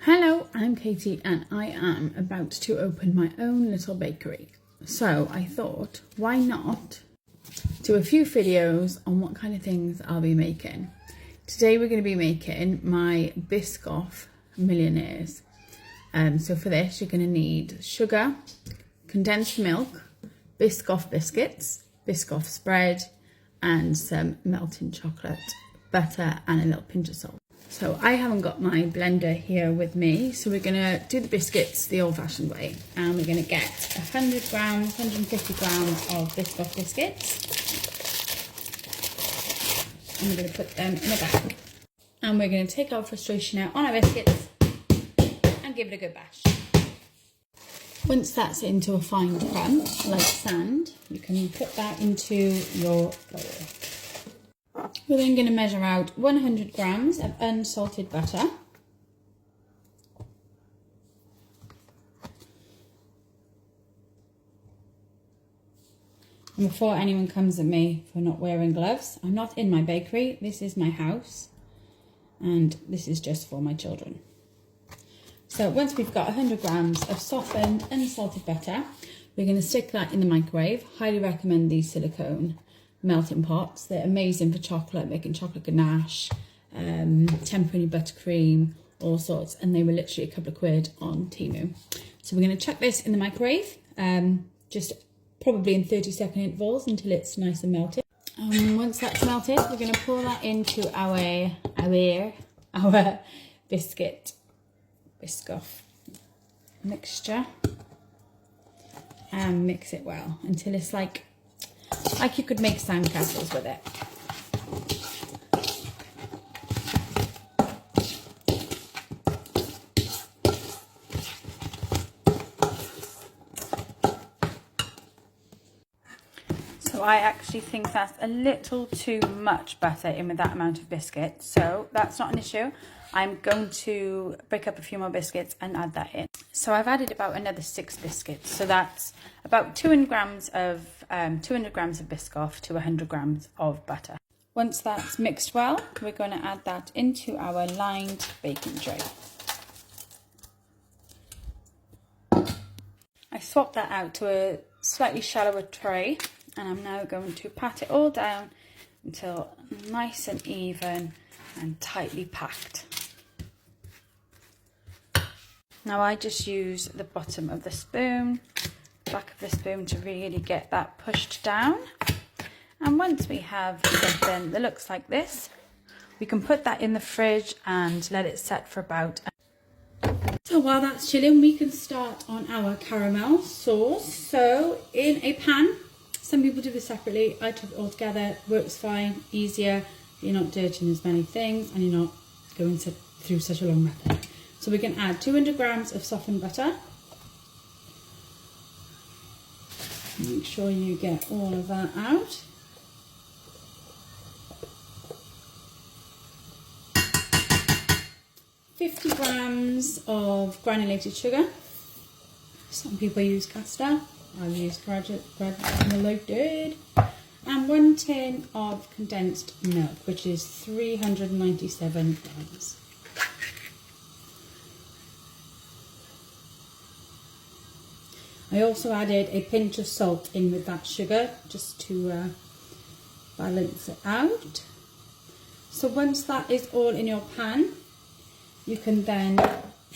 Hello, I'm Katie and I am about to open my own little bakery. So I thought, why not do a few videos on what kind of things I'll be making. Today we're going to be making my BISCOFF Millionaires. So for this you're going to need sugar, condensed milk, BISCOFF biscuits, BISCOFF spread and some melting chocolate, butter and a little pinch of salt. So I haven't got my blender here with me, so we're going to do the biscuits the old-fashioned way, and we're going to get 100 grams, 150 grams of BISCOFF biscuits, and we're going to put them in a bag, and we're going to take our frustration out on our biscuits and give it a good bash. Once that's into a fine crumb, like sand, you can put that into your bowl. We're then going to measure out 100 grams of unsalted butter. And before anyone comes at me for not wearing gloves, I'm not in my bakery, this is my house, and this is just for my children. So once we've got 100 grams of softened unsalted butter, we're going to stick that in the microwave. Highly recommend these silicone melting pots. They're amazing for chocolate, making chocolate ganache, tempering buttercream, all sorts, and they were literally a couple of quid on Temu. So we're going to chuck this in the microwave, just probably in 30-second intervals until it's nice and melted. Once that's melted, we're going to pour that into our BISCOFF mixture and mix it well until it's like you could make sandcastles with it. So I actually think that's a little too much butter in with that amount of biscuits, so that's not an issue. I'm going to break up a few more biscuits and add that in. So I've added about another 6 biscuits, so that's about 200 grams of Biscoff to 100 grams of butter. Once that's mixed well, we're going to add that into our lined baking tray. I swapped that out to a slightly shallower tray, and I'm now going to pat it all down until nice and even and tightly packed. Now I just use the bottom of the spoon, back of the spoon, to really get that pushed down. And once we have something that looks like this, we can put that in the fridge and let it set for about an hour. So while that's chilling, we can start on our caramel sauce. So in a pan, some people do this separately, I took it all together, works fine, easier, you're not dirtying as many things and you're not going through such a long method. So we can add 200 grams of softened butter. Make sure you get all of that out. $50 grams of granulated sugar. Some people use caster. I've used granulated. And 1 tin of condensed milk, which is 397 grams. I also added a pinch of salt in with that sugar just to balance it out. So once that is all in your pan, you can then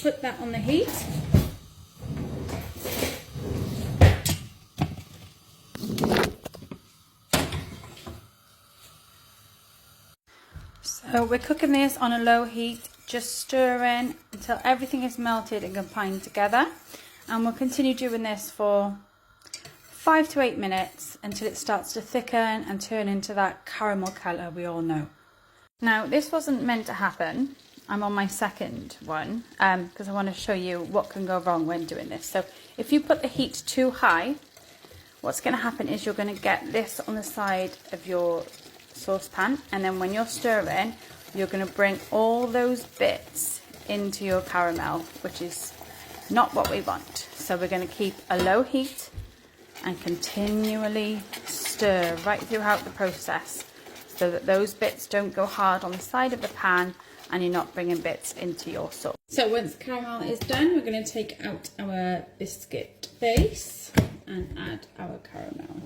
put that on the heat. So we're cooking this on a low heat, just stirring until everything is melted and combined together. And we'll continue doing this for 5 to 8 minutes until it starts to thicken and turn into that caramel colour we all know. Now this wasn't meant to happen. I'm on my second one because I want to show you what can go wrong when doing this. So if you put the heat too high, what's going to happen is you're going to get this on the side of your saucepan, and then when you're stirring, you're going to bring all those bits into your caramel, which is not what we want. So we're going to keep a low heat and continually stir right throughout the process so that those bits don't go hard on the side of the pan and you're not bringing bits into your sauce. So once the caramel is done, we're going to take out our biscuit base and add our caramel.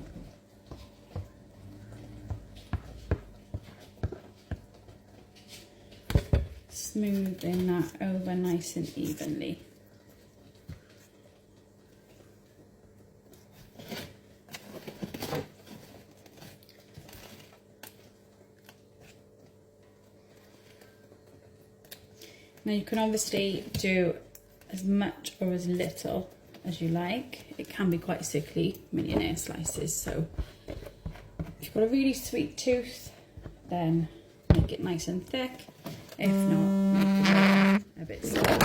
Smoothing that over nice and evenly. Now you can obviously do as much or as little as you like. It can be quite sickly, millionaire slices, so if you've got a really sweet tooth, then make it nice and thick. If not, make it a bit slow.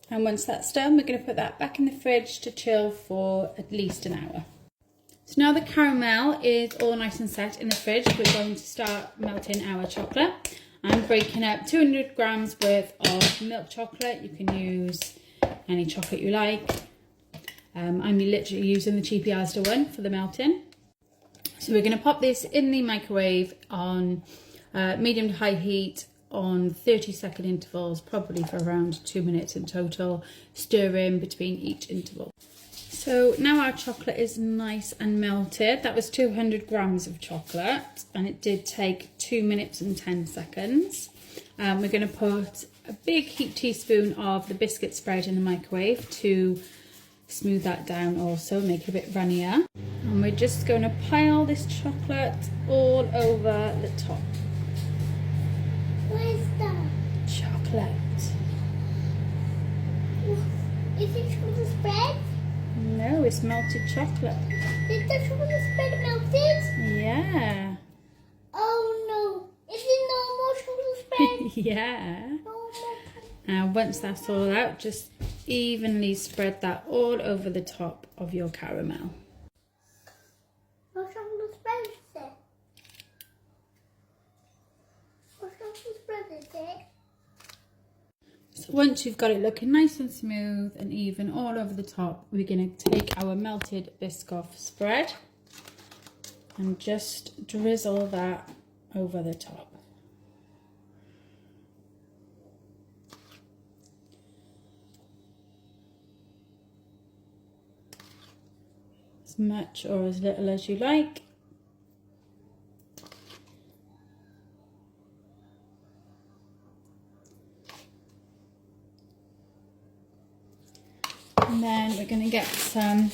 And once that's done, we're going to put that back in the fridge to chill for at least an hour. So now the caramel is all nice and set in the fridge, we're going to start melting our chocolate. I'm breaking up 200 grams worth of milk chocolate. You can use any chocolate you like. I'm literally using the cheapy Asda one for the melting. So we're going to pop this in the microwave on medium to high heat on 30-second intervals, probably for around 2 minutes in total, stirring between each interval. So now our chocolate is nice and melted. That was 200 grams of chocolate and it did take 2 minutes and 10 seconds. We're going to put a big heaped teaspoon of the biscuit spread in the microwave to smooth that down also, make it a bit runnier. And we're just going to pile this chocolate all over the top. What is that? Chocolate. Is it chocolate spread? No, it's melted chocolate. Is the chocolate spread melted? Yeah. Oh no. Is it normal chocolate spread? Yeah. Normal. Now once that's all out, just evenly spread that all over the top of your caramel. What chocolate spread is it? What chocolate spread is it? So once you've got it looking nice and smooth and even all over the top, we're going to take our melted Biscoff spread and just drizzle that over the top. As much or as little as you like. And then we're going to get some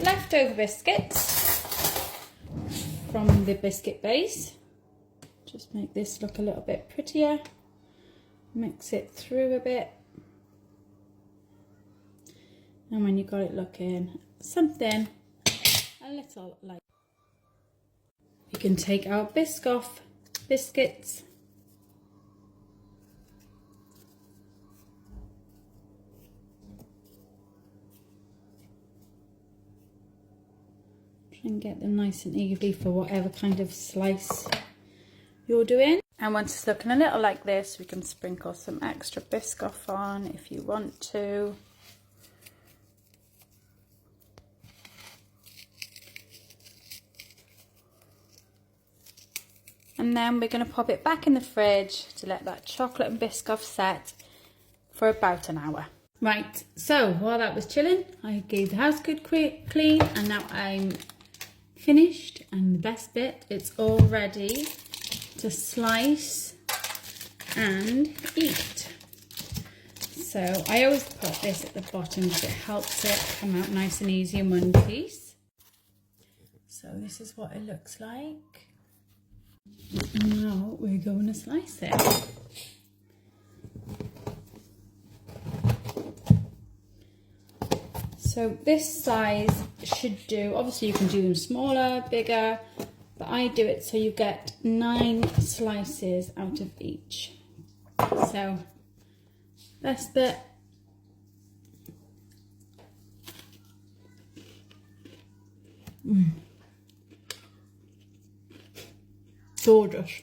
leftover biscuits from the biscuit base. Just make this look a little bit prettier. Mix it through a bit. And when you've got it looking something a little like, you can take our Biscoff biscuits and get them nice and evenly for whatever kind of slice you're doing. And once it's looking a little like this, we can sprinkle some extra Biscoff on if you want to. And then we're going to pop it back in the fridge to let that chocolate and Biscoff set for about an hour. Right, so while that was chilling, I gave the house a good clean and now I'm finished, and the best bit, it's all ready to slice and eat. So I always put this at the bottom because it helps it come out nice and easy in one piece. So this is what it looks like. And now we're going to slice it. So this size should do, obviously you can do them smaller, bigger, but I do it so you get 9 slices out of each. So best bit. Gorgeous.